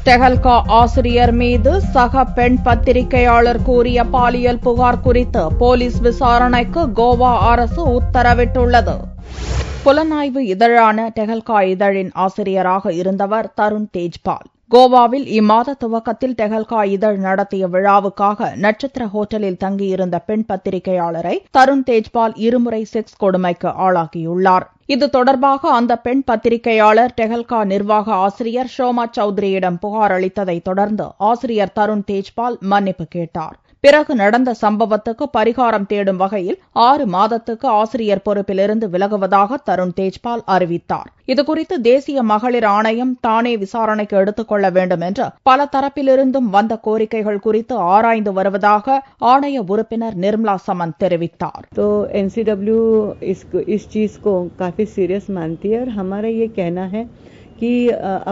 டெஹல்கா ஆசிரியர் மீது சக பெண் பத்திரிகையாளர் கூறிய பாலியல் புகார் குறித்து போலீஸ் விசாரணைக்கு கோவா அரசு உத்தரவிட்டுள்ளது. புலனாய்வு இதழான டெஹல்கா இதழின் ஆசிரியராக இருந்தவர் தருண் தேஜ்பால். கோவாவில் இம்மாத துவக்கத்தில் டெஹல்கா இதழ் நடத்திய விழாவுக்காக நட்சத்திர ஹோட்டலில் தங்கியிருந்த பெண் பத்திரிகையாளரை தருண் தேஜ்பால் இருமுறை செக்ஸ் கொடுமைக்கு ஆளாக்கியுள்ளார். இது தொடர்பாக அந்த பெண் பத்திரிகையாளர் டெஹல்கா நிர்வாக ஆசிரியர் ஷோமா சௌத்ரியிடம் புகார் அளித்ததைத் தொடர்ந்து ஆசிரியர் தருண் தேஜ்பால் மன்னிப்பு கேட்டார். பிறகு நடந்த சம்பவத்துக்கு பரிகாரம் தேடும் வகையில் 6 மாதத்துக்கு ஆசிரியர் பொறுப்பிலிருந்து விலகுவதாக தருண் தேஜ்பால் அறிவித்தார். இதுகுறித்து தேசிய மகளிர் ஆணையம் தானே விசாரணைக்கு எடுத்துக் கொள்ள வேண்டும் என்று பல தரப்பிலிருந்தும் வந்த கோரிக்கைகள் குறித்து ஆராய்ந்து வருவதாக ஆணைய உறுப்பினர் நிர்மலா சமந்த் தெரிவித்தார். NCW इस चीज को काफी सीरियस मानती है और हमारा ये कहना है कि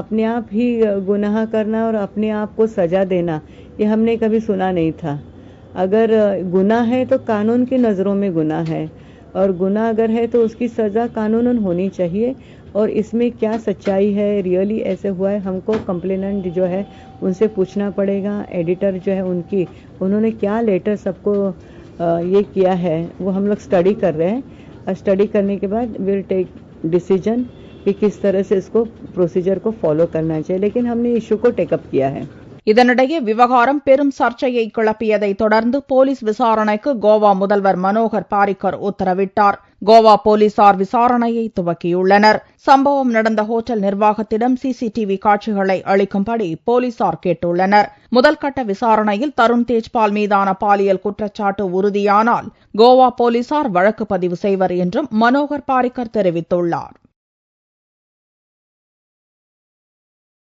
अपने आप ही गुनाह करना और अपने आप को सजा देना ये हमने कभी सुना नहीं था. अगर गुनाह है तो कानून की नज़रों में गुनाह है और गुनाह अगर है तो उसकी सज़ा कानूनन होनी चाहिए. और इसमें क्या सच्चाई है, रियली ऐसे हुआ है, हमको कंप्लेनेंट जो है उनसे पूछना पड़ेगा. एडिटर जो है उन्होंने क्या लेटर सबको ये किया है वो हम लोग स्टडी कर रहे हैं. स्टडी करने के बाद विल टेक डिसीजन कि किस तरह से इसको प्रोसीजर को फॉलो करना चाहिए. लेकिन हमने इशू को टेकअप किया है. இதனிடையே விவகாரம் பெரும் சர்ச்சையை கிளப்பியதை தொடர்ந்து போலீஸ் விசாரணைக்கு கோவா முதல்வர் மனோகர் பாரிக்கர் உத்தரவிட்டார். கோவா போலீசார் விசாரணையை துவக்கியுள்ளனர். சம்பவம் நடந்த ஹோட்டல் நிர்வாகத்திடம் CCTV காட்சிகளை அளிக்கும்படி போலீசார் கேட்டுள்ளனர். முதல்கட்ட விசாரணையில் தருண் தேஜ்பால் மீதான பாலியல் குற்றச்சாட்டு உறுதியானால் கோவா போலீசார் வழக்கு பதிவு செய்வர் என்றும் மனோகர் பாரிக்கர் தெரிவித்துள்ளார்.